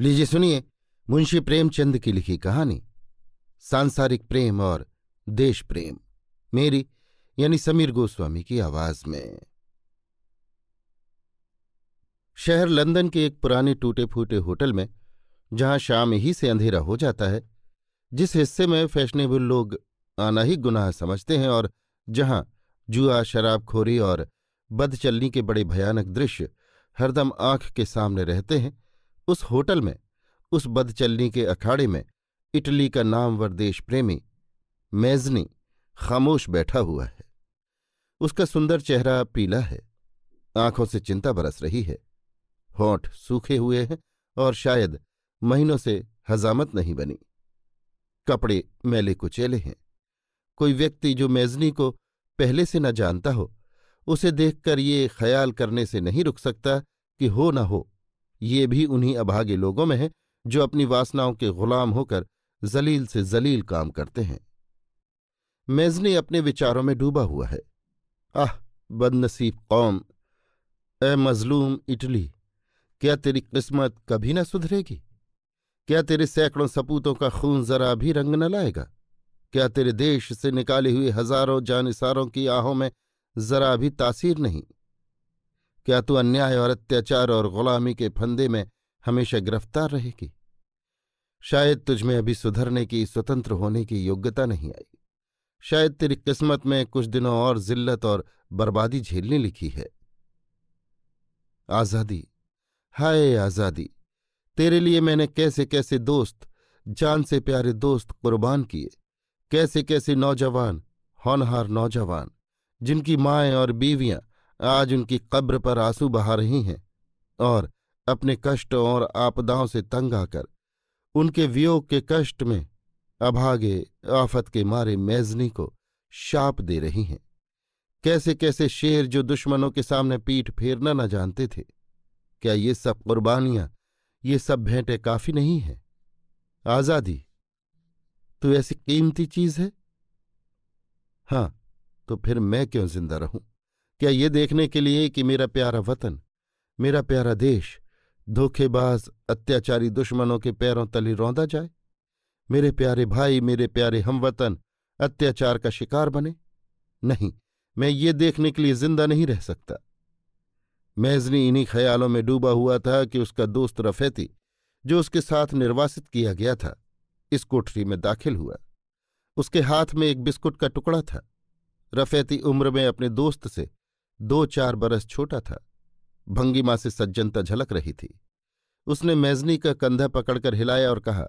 लीजिए सुनिए मुंशी प्रेमचंद की लिखी कहानी सांसारिक प्रेम और देश प्रेम, मेरी यानी समीर गोस्वामी की आवाज में। शहर लंदन के एक पुराने टूटे फूटे होटल में, जहां शाम ही से अंधेरा हो जाता है, जिस हिस्से में फैशनेबल लोग आना ही गुनाह समझते हैं और जहां जुआ, शराबखोरी और बदचलनी के बड़े भयानक दृश्य हरदम आंख के सामने रहते हैं, उस होटल में, उस बदचलनी के अखाड़े में इटली का नामवर देश प्रेमी मेज़नी खामोश बैठा हुआ है। उसका सुंदर चेहरा पीला है, आंखों से चिंता बरस रही है, होंठ सूखे हुए हैं और शायद महीनों से हजामत नहीं बनी। कपड़े मैले कुचेले हैं। कोई व्यक्ति जो मेज़नी को पहले से न जानता हो, उसे देखकर ये ख्याल करने से नहीं रुक सकता कि हो न हो ये भी उन्हीं अभागे लोगों में है जो अपनी वासनाओं के गुलाम होकर जलील से जलील काम करते हैं। मेज़नी अपने विचारों में डूबा हुआ है। आह बदनसीब कौम, ए मजलूम इटली, क्या तेरी किस्मत कभी न सुधरेगी? क्या तेरे सैकड़ों सपूतों का खून जरा भी रंग न लाएगा? क्या तेरे देश से निकाले हुए हजारों जानिसारों की आहों में जरा भी तासीर नहीं? क्या तू अन्याय और अत्याचार और गुलामी के फंदे में हमेशा गिरफ्तार रहेगी? शायद तुझमें अभी सुधरने की, स्वतंत्र होने की योग्यता नहीं आई। शायद तेरी किस्मत में कुछ दिनों और जिल्लत और बर्बादी झेलने लिखी है। आजादी, हाय आजादी, तेरे लिए मैंने कैसे कैसे दोस्त, जान से प्यारे दोस्त कुर्बान किए। कैसे कैसे नौजवान, होनहार नौजवान, जिनकी माएँ और बीवियां आज उनकी कब्र पर आंसू बहा रही हैं और अपने कष्टों और आपदाओं से तंग आकर उनके वियोग के कष्ट में अभागे आफत के मारे मेज़नी को शाप दे रही हैं। कैसे कैसे शेर जो दुश्मनों के सामने पीठ फेरना न जानते थे। क्या ये सब कुर्बानियां, ये सब भेंटें काफी नहीं हैं? आजादी, तू ऐसी कीमती चीज है? हाँ, तो फिर मैं क्यों जिंदा रहूं? क्या ये देखने के लिए कि मेरा प्यारा वतन, मेरा प्यारा देश धोखेबाज अत्याचारी दुश्मनों के पैरों तले रौंदा जाए? मेरे प्यारे भाई, मेरे प्यारे हमवतन अत्याचार का शिकार बने? नहीं, मैं ये देखने के लिए जिंदा नहीं रह सकता। मेज़नी इन्हीं ख्यालों में डूबा हुआ था कि उसका दोस्त रफेती, जो उसके साथ निर्वासित किया गया था, इस कोठरी में दाखिल हुआ। उसके हाथ में एक बिस्कुट का टुकड़ा था। रफेती उम्र में अपने दोस्त से 2-4 बरस छोटा था। भंगिमा से सज्जनता झलक रही थी। उसने मेज़नी का कंधा पकड़कर हिलाया और कहा,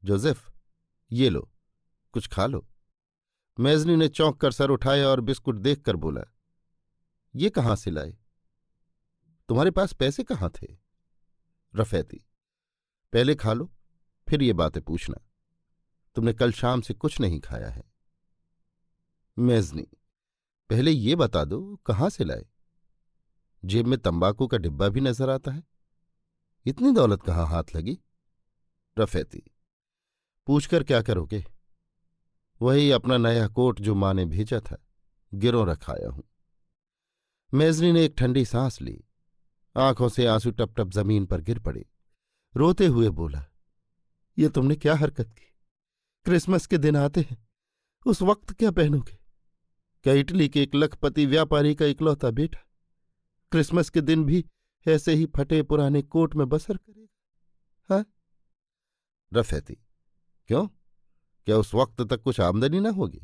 जोसेफ, ये लो, कुछ खा लो। मेज़नी ने चौंक कर सर उठाया और बिस्कुट देखकर बोला, ये कहाँ से लाए? तुम्हारे पास पैसे कहाँ थे? रफेती, पहले खा लो, फिर ये बातें पूछना। तुमने कल शाम से कुछ नहीं खाया है। मेज़नी, पहले ये बता दो कहाँ से लाए? जेब में तंबाकू का डिब्बा भी नजर आता है। इतनी दौलत कहाँ हाथ लगी? रफेती, पूछकर क्या करोगे? वही अपना नया कोट जो माँ ने भेजा था, गिरों रखाया हूं। मेज़नी ने एक ठंडी सांस ली। आंखों से आंसू टप टप जमीन पर गिर पड़े। रोते हुए बोला, ये तुमने क्या हरकत की? क्रिसमस के दिन आते हैं, उस वक्त क्या पहनोगे? क्या इटली के एक लखपति व्यापारी का इकलौता बेटा क्रिसमस के दिन भी ऐसे ही फटे पुराने कोट में बसर करेगा? हाँ? रफेती, क्यों? क्या उस वक्त तक कुछ आमदनी न होगी?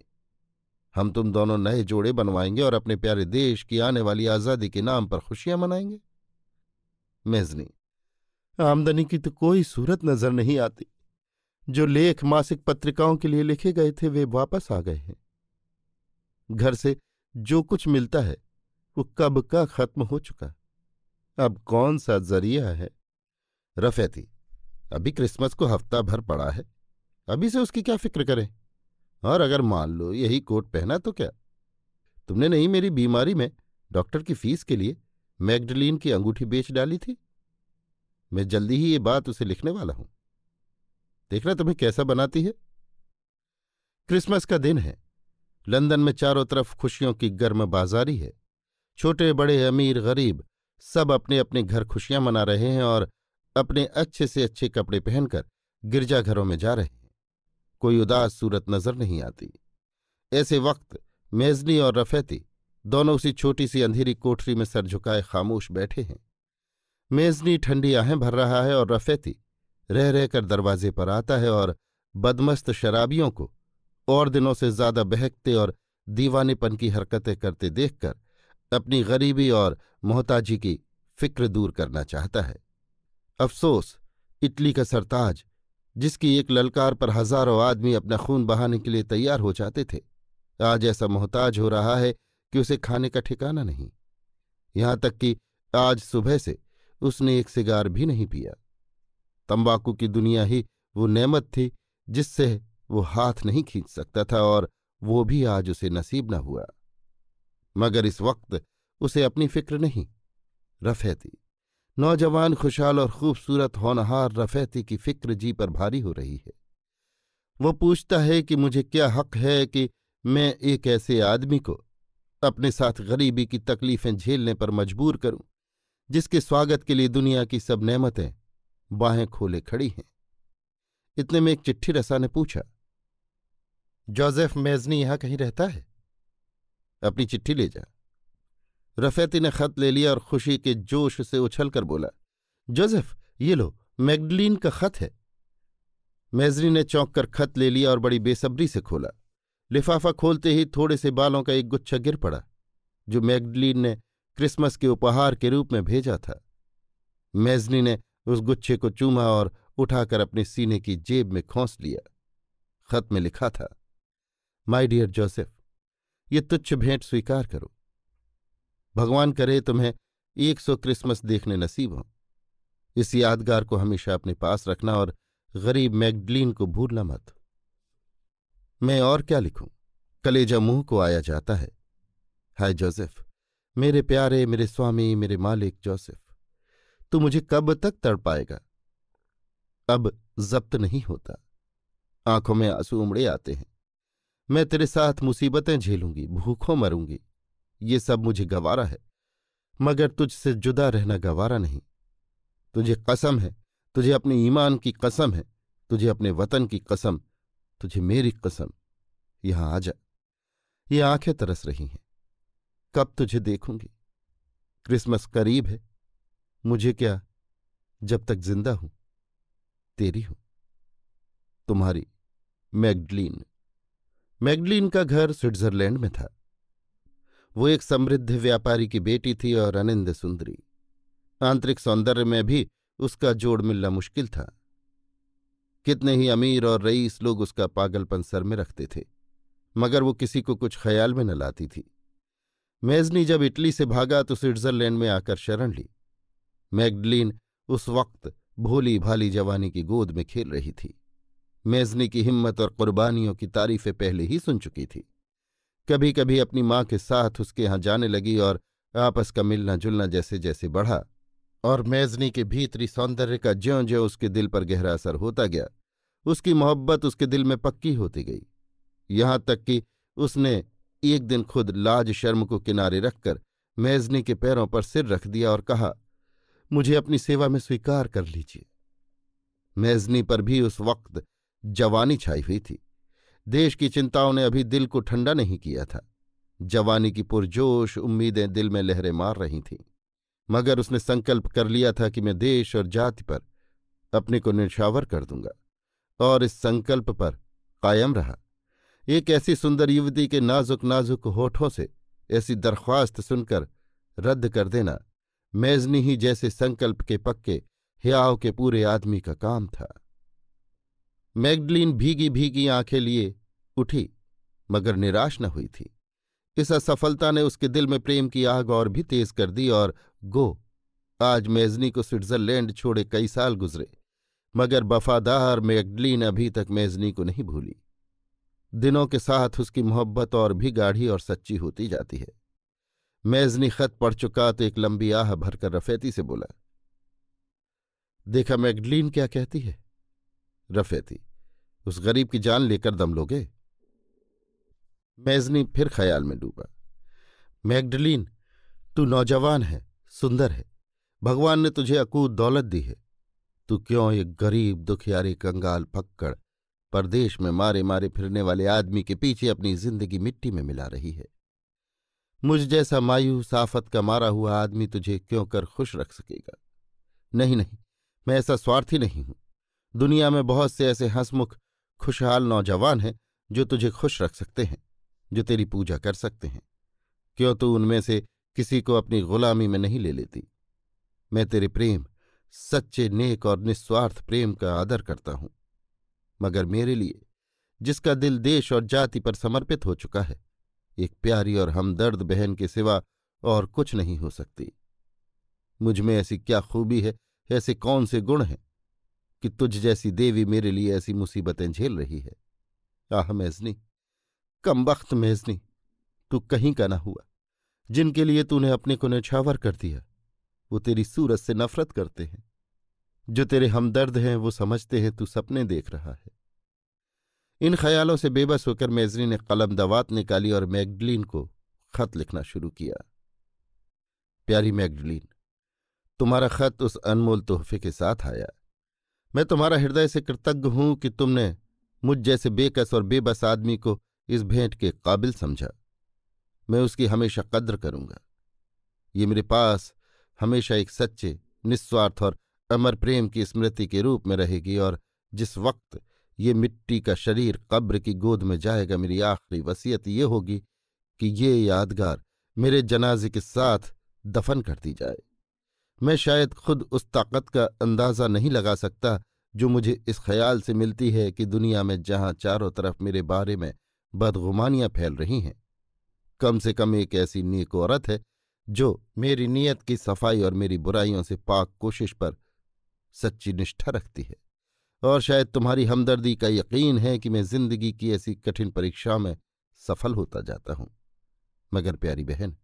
हम तुम दोनों नए जोड़े बनवाएंगे और अपने प्यारे देश की आने वाली आजादी के नाम पर खुशियां मनाएंगे। मेज़नी, आमदनी की तो कोई सूरत नजर नहीं आती। जो लेख मासिक पत्रिकाओं के लिए लिखे गए थे वे वापस आ गए हैं। घर से जो कुछ मिलता है वो कब का खत्म हो चुका। अब कौन सा जरिया है? रफेती, अभी क्रिसमस को हफ्ता भर पड़ा है, अभी से उसकी क्या फिक्र करें? और अगर मान लो यही कोट पहना तो क्या? तुमने नहीं मेरी बीमारी में डॉक्टर की फीस के लिए मैगडलीन की अंगूठी बेच डाली थी? मैं जल्दी ही ये बात उसे लिखने वाला हूं। देखना तुम्हें कैसा बनाती है। क्रिसमस का दिन है। लंदन में चारों तरफ खुशियों की गर्म बाजारी है। छोटे बड़े, अमीर गरीब सब अपने अपने घर खुशियां मना रहे हैं और अपने अच्छे से अच्छे कपड़े पहनकर गिरजाघरों में जा रहे हैं। कोई उदास सूरत नजर नहीं आती। ऐसे वक्त मेजनी और रफेती दोनों उसी छोटी सी अंधेरी कोठरी में सर झुकाए खामोश बैठे हैं। मेजनी ठंडी आहें भर रहा है और रफेती रह रहकर दरवाजे पर आता है और बदमस्त शराबियों को और दिनों से ज्यादा बहकते और दीवानेपन की हरकतें करते देखकर अपनी गरीबी और मोहताजी की फिक्र दूर करना चाहता है। अफसोस, इटली का सरताज, जिसकी एक ललकार पर हजारों आदमी अपना खून बहाने के लिए तैयार हो जाते थे, आज ऐसा मोहताज हो रहा है कि उसे खाने का ठिकाना नहीं। यहां तक कि आज सुबह से उसने एक सिगार भी नहीं पिया। तंबाकू की दुनिया ही वो नेमत थी जिससे वो हाथ नहीं खींच सकता था, और वो भी आज उसे नसीब न हुआ। मगर इस वक्त उसे अपनी फिक्र नहीं, रफेती, नौजवान, खुशहाल और खूबसूरत होनहार रफेती की फिक्र जी पर भारी हो रही है। वो पूछता है कि मुझे क्या हक है कि मैं एक ऐसे आदमी को अपने साथ गरीबी की तकलीफें झेलने पर मजबूर करूं, जिसके स्वागत के लिए दुनिया की सब नेमतें बाहें खोले खड़ी हैं। इतने में एक चिट्ठी रसा ने पूछा, जोसेफ मेजनी यहां कहीं रहता है? अपनी चिट्ठी ले जा। रफेती ने खत ले लिया और खुशी के जोश से उछलकर बोला, जोसेफ, ये लो, मैगडलीन का खत है। मेजनी ने चौंक कर खत ले लिया और बड़ी बेसब्री से खोला। लिफाफा खोलते ही थोड़े से बालों का एक गुच्छा गिर पड़ा, जो मैगडलीन ने क्रिसमस के उपहार के रूप में भेजा था। मेजनी ने उस गुच्छे को चूमा और उठाकर अपने सीने की जेब में खोंस लिया। खत में लिखा था, माय डियर जोसेफ, ये तुच्छ भेंट स्वीकार करो। भगवान करे तुम्हें 100 क्रिसमस देखने नसीब हो। इस यादगार को हमेशा अपने पास रखना और गरीब मैगडलीन को भूलना मत। मैं और क्या लिखूं, कलेजा मुंह को आया जाता है। हाय जोसेफ, मेरे प्यारे, मेरे स्वामी, मेरे मालिक जोसेफ, तू मुझे कब तक तड़पाएगा? अब जब्त नहीं होता। आंखों में आंसू उमड़े आते हैं। मैं तेरे साथ मुसीबतें झेलूंगी, भूखों मरूंगी, ये सब मुझे गवारा है, मगर तुझसे जुदा रहना गवारा नहीं। तुझे कसम है, तुझे अपने ईमान की कसम है, तुझे अपने वतन की कसम, तुझे मेरी कसम, यहां आ जा। ये आंखें तरस रही हैं, कब तुझे देखूंगी? क्रिसमस करीब है, मुझे क्या, जब तक जिंदा हूं तेरी हूं। तुम्हारी मैगडलीन। मैगडलीन का घर स्विट्जरलैंड में था। वो एक समृद्ध व्यापारी की बेटी थी और अनिंद सुंदरी। आंतरिक सौंदर्य में भी उसका जोड़ मिलना मुश्किल था। कितने ही अमीर और रईस लोग उसका पागलपन सर में रखते थे, मगर वो किसी को कुछ ख्याल में न लाती थी। मेजनी जब इटली से भागा तो स्विट्जरलैंड में आकर शरण ली। मैगडलीन उस वक्त भोली भाली जवानी की गोद में खेल रही थी। मेजनी की हिम्मत और कुर्बानियों की तारीफें पहले ही सुन चुकी थी। कभी कभी अपनी माँ के साथ उसके यहाँ जाने लगी और आपस का मिलना जुलना जैसे जैसे बढ़ा और मेजनी के भीतरी सौंदर्य का ज्यों ज्यों उसके दिल पर गहरा असर होता गया, उसकी मोहब्बत उसके दिल में पक्की होती गई। यहां तक कि उसने एक दिन खुद लाज शर्म को किनारे रखकर मेजनी के पैरों पर सिर रख दिया और कहा, मुझे अपनी सेवा में स्वीकार कर लीजिए। मेजनी पर भी उस वक्त जवानी छाई हुई थी। देश की चिंताओं ने अभी दिल को ठंडा नहीं किया था। जवानी की पुरजोश उम्मीदें दिल में लहरें मार रही थीं, मगर उसने संकल्प कर लिया था कि मैं देश और जाति पर अपने को न्यौछावर कर दूंगा, और इस संकल्प पर कायम रहा। एक ऐसी सुंदर युवती के नाजुक नाजुक होठों से ऐसी दरख्वास्त सुनकर रद्द कर देना मेजनी ही जैसे संकल्प के पक्के हयाव के पूरे आदमी का काम था। मैगडलीन भीगी भीगी आंखें लिए उठी, मगर निराश न हुई थी। इस असफलता ने उसके दिल में प्रेम की आग और भी तेज कर दी, और आज मेजनी को स्विट्जरलैंड छोड़े कई साल गुजरे, मगर वफादार मैगडलीन अभी तक मेजनी को नहीं भूली। दिनों के साथ उसकी मोहब्बत और भी गाढ़ी और सच्ची होती जाती है। मेजनी खत पढ़ चुका तो एक लंबी आह भरकर रफेती से बोला, देखा मैगडलीन क्या कहती है? रफेती, उस गरीब की जान लेकर दम लोगे? मेजनी फिर ख्याल में डूबा। मैगडलीन, तू नौजवान है, सुंदर है, भगवान ने तुझे अकूत दौलत दी है, तू क्यों एक गरीब दुखियारे कंगाल फक्कड़ परदेश में मारे मारे फिरने वाले आदमी के पीछे अपनी जिंदगी मिट्टी में मिला रही है? मुझ जैसा मायूस आफत का मारा हुआ आदमी तुझे क्यों कर खुश रख सकेगा? नहीं नहीं, मैं ऐसा स्वार्थी नहीं हूं। दुनिया में बहुत से ऐसे हंसमुख खुशहाल नौजवान हैं जो तुझे खुश रख सकते हैं, जो तेरी पूजा कर सकते हैं। क्यों तू उनमें से किसी को अपनी गुलामी में नहीं ले लेती? मैं तेरे प्रेम, सच्चे नेक और निस्वार्थ प्रेम का आदर करता हूं, मगर मेरे लिए, जिसका दिल देश और जाति पर समर्पित हो चुका है, एक प्यारी और हमदर्द बहन के सिवा और कुछ नहीं हो सकती। मुझ में ऐसी क्या खूबी है, ऐसे कौन से गुण हैं कि तुझ जैसी देवी मेरे लिए ऐसी मुसीबतें झेल रही है? आह मेजनी, कमबख्त मेजनी, तू कहीं का ना हुआ। जिनके लिए तूने अपने को न्यौछावर कर दिया, वो तेरी सूरत से नफरत करते हैं। जो तेरे हमदर्द हैं वो समझते हैं तू सपने देख रहा है। इन ख्यालों से बेबस होकर मेजनी ने कलम दवात निकाली और मैगडलीन को खत लिखना शुरू किया। प्यारी मैगडलीन, तुम्हारा खत उस अनमोल तोहफे के साथ आया। मैं तुम्हारा हृदय से कृतज्ञ हूं कि तुमने मुझ जैसे बेकस और बेबस आदमी को इस भेंट के काबिल समझा। मैं उसकी हमेशा कद्र करूंगा। ये मेरे पास हमेशा एक सच्चे, निस्वार्थ और अमर प्रेम की स्मृति के रूप में रहेगी, और जिस वक्त ये मिट्टी का शरीर कब्र की गोद में जाएगा, मेरी आखिरी वसीयत ये होगी कि ये यादगार मेरे जनाजे के साथ दफन कर दी जाए। मैं शायद खुद उस ताकत का अंदाजा नहीं लगा सकता जो मुझे इस ख्याल से मिलती है कि दुनिया में जहां चारों तरफ मेरे बारे में बदगुमानियां फैल रही हैं, कम से कम एक ऐसी नेक औरत है जो मेरी नीयत की सफाई और मेरी बुराइयों से पाक कोशिश पर सच्ची निष्ठा रखती है। और शायद तुम्हारी हमदर्दी का यकीन है कि मैं जिंदगी की ऐसी कठिन परीक्षा में सफल होता जाता हूं। मगर प्यारी बहन,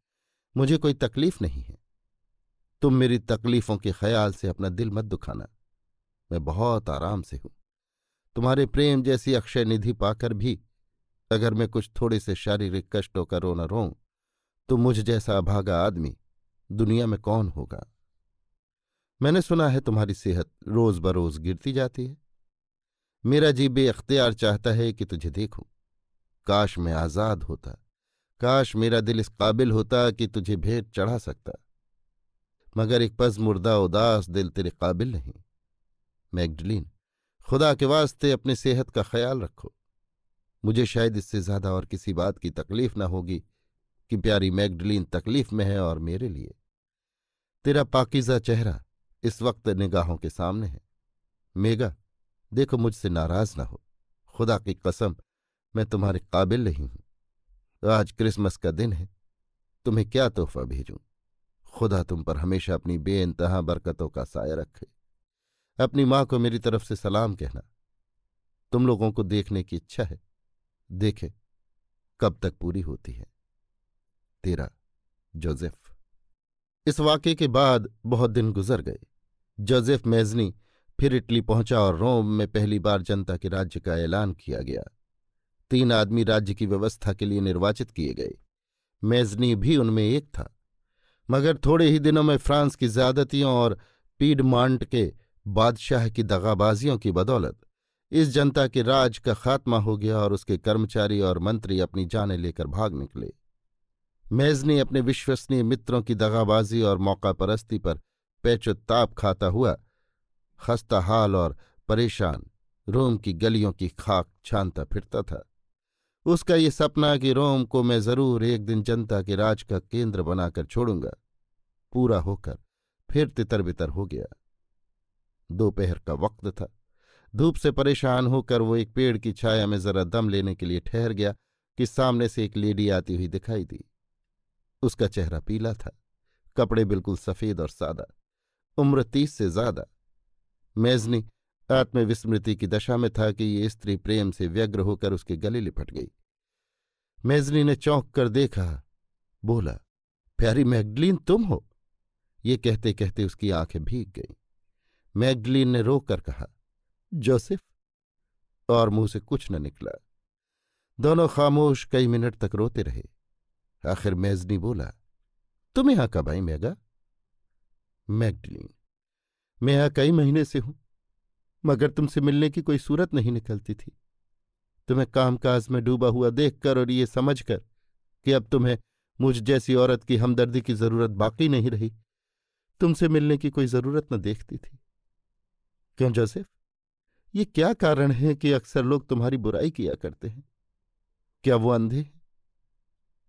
मुझे कोई तकलीफ नहीं है। तुम मेरी तकलीफों के ख्याल से अपना दिल मत दुखाना। मैं बहुत आराम से हूं। तुम्हारे प्रेम जैसी अक्षय निधि पाकर भी अगर मैं कुछ थोड़े से शारीरिक कष्टों का रोना रोऊं, तो मुझ जैसा अभागा आदमी दुनिया में कौन होगा? मैंने सुना है तुम्हारी सेहत रोज बरोज गिरती जाती है। मेरा जी बेअख्तियार चाहता है कि तुझे देखूं। काश मैं आजाद होता, काश मेरा दिल इस काबिल होता कि तुझे भेंट चढ़ा सकता, मगर एक पज़मुर्दा उदास दिल तेरे काबिल नहीं। मैगडलीन, खुदा के वास्ते अपनी सेहत का ख्याल रखो। मुझे शायद इससे ज्यादा और किसी बात की तकलीफ न होगी कि प्यारी मैगडलीन तकलीफ में है, और मेरे लिए तेरा पाकीज़ा चेहरा इस वक्त निगाहों के सामने है। मेगा, देखो, मुझसे नाराज ना हो। खुदा की कसम, मैं तुम्हारे काबिल नहीं हूं। आज क्रिसमस का दिन है, तुम्हें क्या तोहफा भेजूं? खुदा तुम पर हमेशा अपनी बेइंतहा बरकतों का साया रखे। अपनी माँ को मेरी तरफ से सलाम कहना। तुम लोगों को देखने की इच्छा है, देखे कब तक पूरी होती है। तेरा जोसेफ। इस वाक़े के बाद बहुत दिन गुजर गए। जोसेफ मेजनी फिर इटली पहुंचा और रोम में पहली बार जनता के राज्य का ऐलान किया गया। 3 आदमी राज्य की व्यवस्था के लिए निर्वाचित किए गए। मेजनी भी उनमें एक था। मगर थोड़े ही दिनों में फ्रांस की ज्यादतियों और पीडमांट के बादशाह की दगाबाजियों की बदौलत इस जनता के राज का खात्मा हो गया और उसके कर्मचारी और मंत्री अपनी जानें लेकर भाग निकले। मेजनी अपने विश्वसनीय मित्रों की दगाबाजी और मौकापरस्ती पर पैचोत्ताप खाता हुआ खस्ता हाल और परेशान रोम की गलियों की खाक छानता फिरता था। उसका ये सपना कि रोम को मैं जरूर एक दिन जनता के राज का केंद्र बनाकर छोड़ूंगा, पूरा होकर फिर तितर बितर हो गया। दोपहर का वक्त था। धूप से परेशान होकर वो एक पेड़ की छाया में जरा दम लेने के लिए ठहर गया कि सामने से एक लेडी आती हुई दिखाई दी। उसका चेहरा पीला था, कपड़े बिल्कुल सफेद और सादा, उम्र 30 से ज्यादा। मेजनी आत्मविस्मृति की दशा में था कि ये स्त्री प्रेम से व्यग्र होकर उसके गले लिपट गई। मेजनी ने चौंक कर देखा, बोला, प्यारी मैगडलीन तुम हो? ये कहते कहते उसकी आंखें भीग गईं। मैगडलीन ने रोकर कहा, जोसेफ, और मुंह से कुछ न निकला। दोनों खामोश कई मिनट तक रोते रहे। आखिर मेजनी बोला, तुम यहां कब आई मैगा? मैगडलीन, मैं यहां कई महीने से हूं। मगर तुमसे मिलने की कोई सूरत नहीं निकलती थी। तुम्हें कामकाज में डूबा हुआ देखकर और ये समझकर कि अब तुम्हें मुझ जैसी औरत की हमदर्दी की जरूरत बाकी नहीं रही, तुमसे मिलने की कोई जरूरत न देखती थी। क्यों जोसेफ, ये क्या कारण है कि अक्सर लोग तुम्हारी बुराई किया करते हैं? क्या वो अंधे हैं?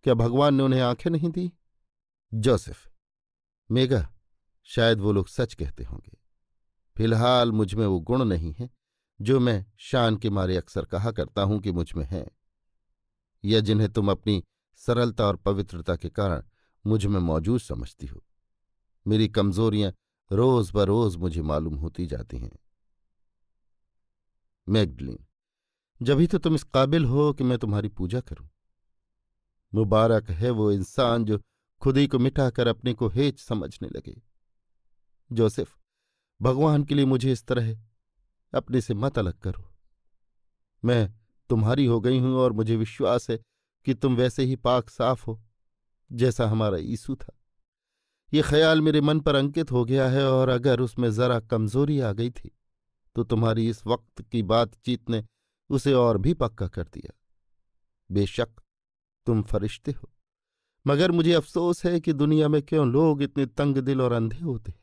क्या भगवान ने उन्हें आंखें नहीं दी? जोसेफ, मेघा, शायद वो लोग सच कहते होंगे। फिलहाल मुझ में वो गुण नहीं है जो मैं शान के मारे अक्सर कहा करता हूं कि मुझ में है, या जिन्हें तुम अपनी सरलता और पवित्रता के कारण मुझ में मौजूद समझती हो। मेरी कमजोरियां रोज बरोज मुझे मालूम होती जाती हैं। मैगडलीन, जभी तो तुम इस काबिल हो कि मैं तुम्हारी पूजा करूं। मुबारक है वो इंसान जो खुद ही को मिटाकर अपने को हेच समझने लगे। जोसेफ, भगवान के लिए मुझे इस तरह अपने से मत अलग करो। मैं तुम्हारी हो गई हूं और मुझे विश्वास है कि तुम वैसे ही पाक साफ हो जैसा हमारा यीशु था। ये ख्याल मेरे मन पर अंकित हो गया है, और अगर उसमें जरा कमजोरी आ गई थी तो तुम्हारी इस वक्त की बातचीत ने उसे और भी पक्का कर दिया। बेशक तुम फरिश्ते हो, मगर मुझे अफसोस है कि दुनिया में क्यों लोग इतने तंग दिल और अंधे होते हैं,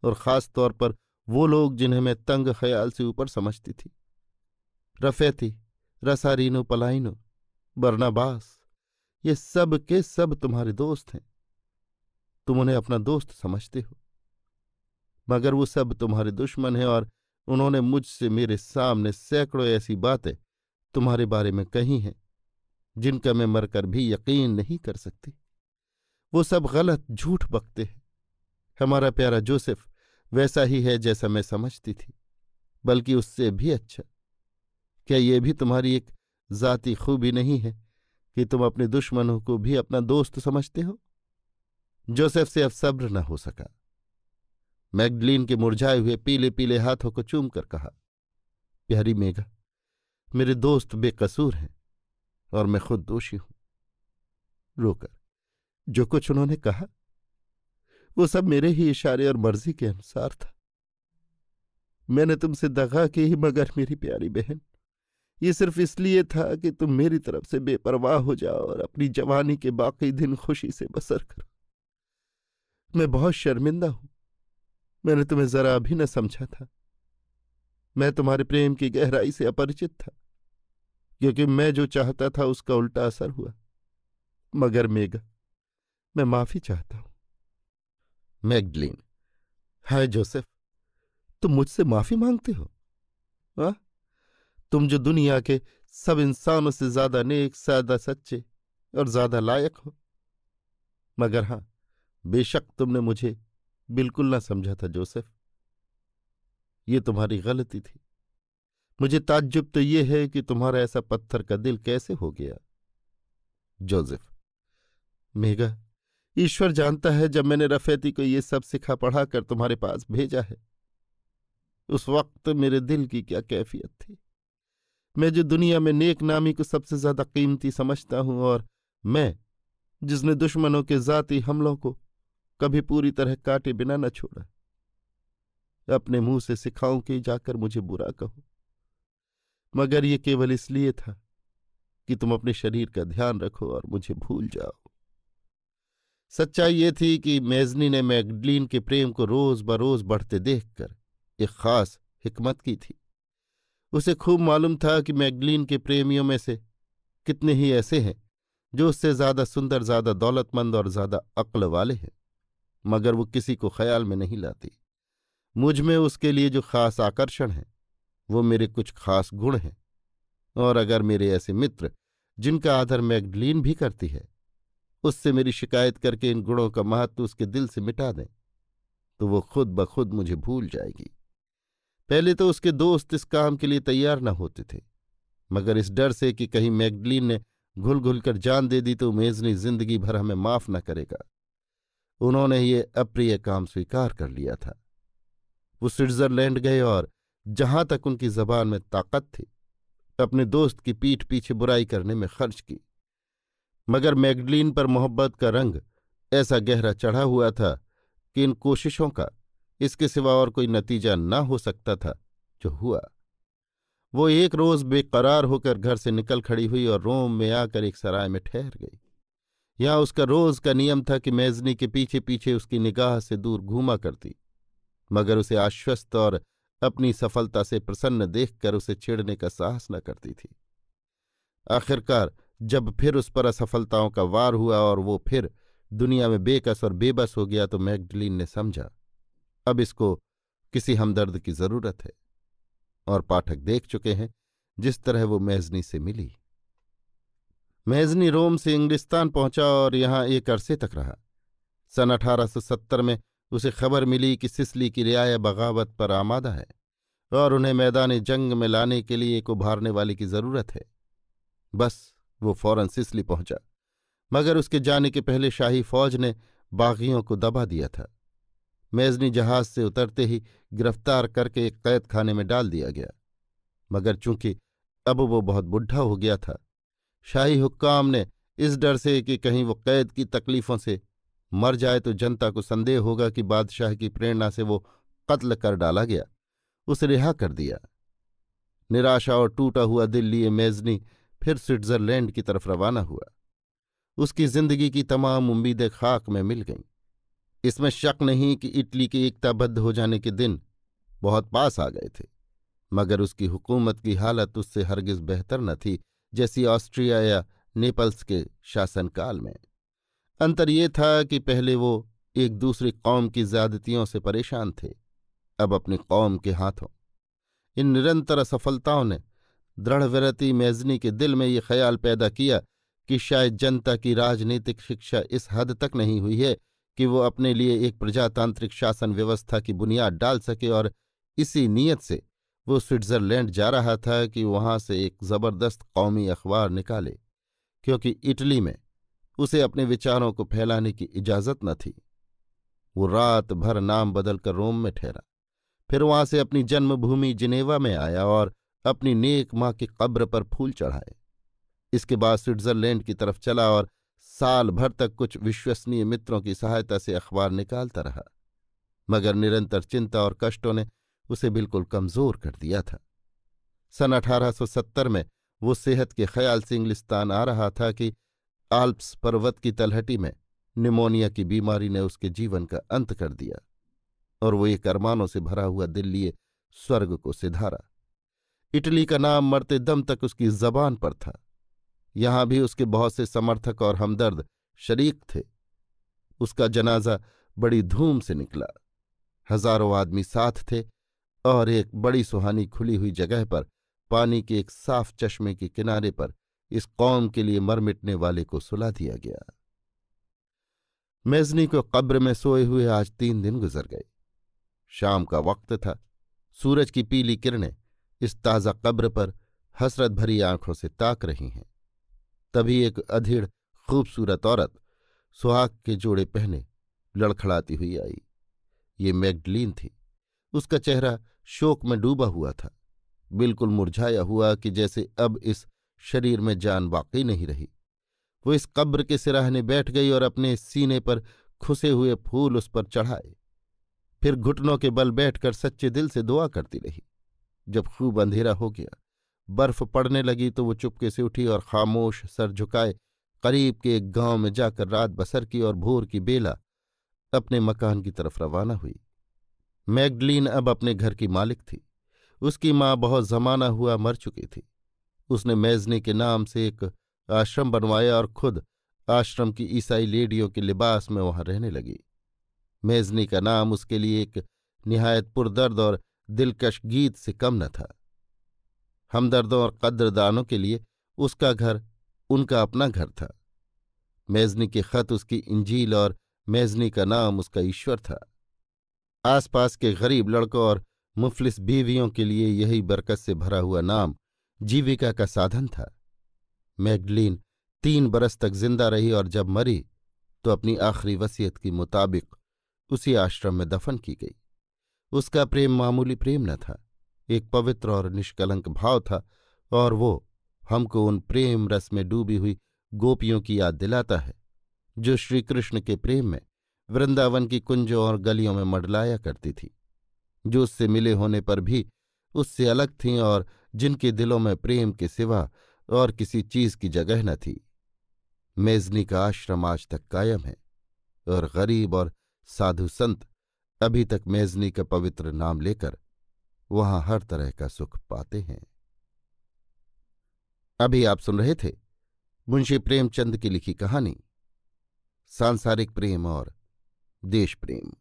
और खास तौर पर वो लोग जिन्हें मैं तंग ख्याल से ऊपर समझती थी। रफेती, रसारीनो पलाइनो, बरनाबास, ये सब के सब तुम्हारे दोस्त हैं। तुम उन्हें अपना दोस्त समझते हो, मगर वो सब तुम्हारे दुश्मन हैं, और उन्होंने मुझसे मेरे सामने सैकड़ों ऐसी बातें तुम्हारे बारे में कही हैं जिनका मैं मरकर भी यकीन नहीं कर सकती। वो सब गलत झूठ बकते हैं। हमारा प्यारा जोसेफ वैसा ही है जैसा मैं समझती थी, बल्कि उससे भी अच्छा। क्या ये भी तुम्हारी एक जाती खूबी नहीं है कि तुम अपने दुश्मनों को भी अपना दोस्त समझते हो? जोसेफ से अब सब्र न हो सका। मैगडलीन के मुरझाए हुए पीले पीले हाथों को चूम कर कहा, प्यारी मेघा, मेरे दोस्त बेकसूर हैं और मैं खुद दोषी हूं। रोकर, जो कुछ उन्होंने कहा वो सब मेरे ही इशारे और मर्जी के अनुसार था। मैंने तुमसे दगा की, मगर मेरी प्यारी बहन, ये सिर्फ इसलिए था कि तुम मेरी तरफ से बेपरवाह हो जाओ और अपनी जवानी के बाकी दिन खुशी से बसर करो। मैं बहुत शर्मिंदा हूं, मैंने तुम्हें जरा भी न समझा था। मैं तुम्हारे प्रेम की गहराई से अपरिचित था, क्योंकि मैं जो चाहता था उसका उल्टा असर हुआ। मगर मेघा, मैं माफी चाहता हूं। मैगडलीन, हाय जोसेफ, तुम मुझसे माफी मांगते हो? आ? तुम जो दुनिया के सब इंसानों से ज्यादा नेक, ज्यादा सच्चे और ज्यादा लायक हो। मगर हां, बेशक तुमने मुझे बिल्कुल ना समझा था जोसेफ। ये तुम्हारी गलती थी। मुझे ताज्जुब तो ये है कि तुम्हारा ऐसा पत्थर का दिल कैसे हो गया। जोसेफ, मेघा, ईश्वर जानता है, जब मैंने रफेती को ये सब सिखा पढ़ा कर तुम्हारे पास भेजा है, उस वक्त मेरे दिल की क्या कैफियत थी। मैं जो दुनिया में नेक नामी को सबसे ज्यादा कीमती समझता हूं, और मैं जिसने दुश्मनों के जाती हमलों को कभी पूरी तरह काटे बिना न छोड़ा, अपने मुंह से सिखाऊं कि जाकर मुझे बुरा कहो, मगर ये केवल इसलिए था कि तुम अपने शरीर का ध्यान रखो और मुझे भूल जाओ। सच्चाई ये थी कि मेजनी ने मैगडलीन के प्रेम को रोज बरोज बढ़ते देखकर एक खास हिकमत की थी। उसे खूब मालूम था कि मैगडलीन के प्रेमियों में से कितने ही ऐसे हैं जो उससे ज्यादा सुंदर, ज्यादा दौलतमंद और ज्यादा अक्ल वाले हैं, मगर वो किसी को ख्याल में नहीं लाती। मुझ में उसके लिए जो खास आकर्षण है वो मेरे कुछ खास गुण हैं, और अगर मेरे ऐसे मित्र जिनका आदर मैगडलीन भी करती है उससे मेरी शिकायत करके इन गुणों का महत्व उसके दिल से मिटा दें, तो वो खुद ब खुद मुझे भूल जाएगी। पहले तो उसके दोस्त इस काम के लिए तैयार न होते थे, मगर इस डर से कि कहीं मैगडलीन ने घुल घुल कर जान दे दी तो मेजनी जिंदगी भर हमें माफ न करेगा, उन्होंने ये अप्रिय काम स्वीकार कर लिया था। वो स्विट्जरलैंड गए और जहां तक उनकी जबान में ताकत थी अपने दोस्त की पीठ पीछे बुराई करने में खर्च की, मगर मैगडलीन पर मोहब्बत का रंग ऐसा गहरा चढ़ा हुआ था कि इन कोशिशों का इसके सिवा और कोई नतीजा न हो सकता था जो हुआ। वो एक रोज बेकरार होकर घर से निकल खड़ी हुई और रोम में आकर एक सराय में ठहर गई। यहाँ उसका रोज का नियम था कि मेजनी के पीछे पीछे उसकी निगाह से दूर घूमा करती, मगर उसे आश्वस्त और अपनी सफलता से प्रसन्न देखकर उसे छेड़ने का साहस न करती थी। आखिरकार जब फिर उस पर असफलताओं का वार हुआ और वो फिर दुनिया में बेकस और बेबस हो गया, तो मैगडलीन ने समझा अब इसको किसी हमदर्द की जरूरत है। और पाठक देख चुके हैं जिस तरह वो मेजनी से मिली। मेजनी रोम से इंग्लिस्तान पहुंचा और यहां एक अरसे तक रहा। सन 1870 में उसे खबर मिली कि सिसली की रियाया बगावत पर आमादा है और उन्हें मैदान जंग में लाने के लिए एक उभारने वाले की जरूरत है। बस वो फौरन सिसली पहुंचा, मगर उसके जाने के पहले शाही फौज ने बागियों को दबा दिया था। मेजनी जहाज से उतरते ही गिरफ्तार करके एक कैद खाने में डाल दिया गया, मगर चूंकि अब वो बहुत बुढ़ा हो गया था, शाही हुक्काम ने इस डर से कि कहीं वो कैद की तकलीफों से मर जाए तो जनता को संदेह होगा कि बादशाह की प्रेरणा से वो कत्ल कर डाला गया, उसे रिहा कर दिया। निराशा और टूटा हुआ दिल लिए मेजनी फिर स्विट्जरलैंड की तरफ रवाना हुआ। उसकी जिंदगी की तमाम उम्मीदें खाक में मिल गईं। इसमें शक नहीं कि इटली के एकताबद्ध हो जाने के दिन बहुत पास आ गए थे, मगर उसकी हुकूमत की हालत उससे हरगिज बेहतर न थी जैसी ऑस्ट्रिया या नेपल्स के शासनकाल में। अंतर ये था कि पहले वो एक दूसरी कौम की ज्यादतियों से परेशान थे, अब अपनी कौम के हाथों। इन निरंतर असफलताओं ने दृढ़व्रती मेजनी के दिल में ये ख्याल पैदा किया कि शायद जनता की राजनीतिक शिक्षा इस हद तक नहीं हुई है कि वो अपने लिए एक प्रजातांत्रिक शासन व्यवस्था की बुनियाद डाल सके, और इसी नीयत से वो स्विट्जरलैंड जा रहा था कि वहां से एक जबरदस्त कौमी अखबार निकाले, क्योंकि इटली में उसे अपने विचारों को फैलाने की इजाजत न थी। वो रात भर नाम बदलकर रोम में ठहरा, फिर वहां से अपनी जन्मभूमि जिनेवा में आया और अपनी नेक माँ की कब्र पर फूल चढ़ाए। इसके बाद स्विट्जरलैंड की तरफ चला और साल भर तक कुछ विश्वसनीय मित्रों की सहायता से अखबार निकालता रहा, मगर निरंतर चिंता और कष्टों ने उसे बिल्कुल कमजोर कर दिया था। सन 1870 में वो सेहत के ख्याल से इंग्लिस्तान आ रहा था कि आल्प्स पर्वत की तलहटी में निमोनिया की बीमारी ने उसके जीवन का अंत कर दिया और वो एक अरमानों से भरा हुआ दिल लिए स्वर्ग को सिधारा। इटली का नाम मरते दम तक उसकी जबान पर था। यहां भी उसके बहुत से समर्थक और हमदर्द शरीक थे। उसका जनाजा बड़ी धूम से निकला। हजारों आदमी साथ थे और एक बड़ी सुहानी खुली हुई जगह पर पानी के एक साफ चश्मे के किनारे पर इस कौम के लिए मर मिटने वाले को सुला दिया गया। मेजनी को कब्र में सोए हुए आज 3 दिन गुजर गए। शाम का वक्त था। सूरज की पीली किरणें इस ताज़ा कब्र पर हसरत भरी आंखों से ताक रही हैं। तभी एक अधीड़ खूबसूरत औरत सुहाग के जोड़े पहने लड़खड़ाती हुई आई। ये मैगडलीन थी। उसका चेहरा शोक में डूबा हुआ था, बिल्कुल मुरझाया हुआ कि जैसे अब इस शरीर में जान बाकी नहीं रही। वो इस कब्र के सिराहने बैठ गई और अपने सीने पर खुसे हुए फूल उस पर चढ़ाए। फिर घुटनों के बल बैठकर सच्चे दिल से दुआ करती रही। जब खूब अंधेरा हो गया, बर्फ पड़ने लगी, तो वो चुपके से उठी और खामोश सर झुकाए करीब के एक गांव में जाकर रात बसर की और भोर की बेला अपने मकान की तरफ रवाना हुई। मैगडलीन अब अपने घर की मालिक थी। उसकी माँ बहुत जमाना हुआ मर चुकी थी। उसने मेजनी के नाम से एक आश्रम बनवाया और खुद आश्रम की ईसाई लेडियों के लिबास में वहां रहने लगी। मेजनी का नाम उसके लिए एक निहायत पुरदर्द और दिलकश गीत से कम न था। हमदर्दों और कद्रदानों के लिए उसका घर उनका अपना घर था। मेजनी के खत उसकी इंजील और मेजनी का नाम उसका ईश्वर था। आसपास के गरीब लड़कों और मुफलिस बीवियों के लिए यही बरकत से भरा हुआ नाम जीविका का साधन था। मैगडलीन 3 बरस तक जिंदा रही और जब मरी तो अपनी आखिरी वसीयत के मुताबिक उसी आश्रम में दफन की गई। उसका प्रेम मामूली प्रेम न था, एक पवित्र और निष्कलंक भाव था, और वो हमको उन प्रेम रस में डूबी हुई गोपियों की याद दिलाता है जो श्रीकृष्ण के प्रेम में वृंदावन की कुंजों और गलियों में मडलाया करती थी, जो उससे मिले होने पर भी उससे अलग थीं और जिनके दिलों में प्रेम के सिवा और किसी चीज की जगह न थी। मेजनी का आश्रम आज तक कायम है और गरीब और साधु संत अभी तक मेजनी का पवित्र नाम लेकर वहां हर तरह का सुख पाते हैं। अभी आप सुन रहे थे मुंशी प्रेमचंद की लिखी कहानी सांसारिक प्रेम और देश प्रेम,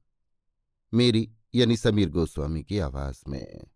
मेरी यानी समीर गोस्वामी की आवाज में।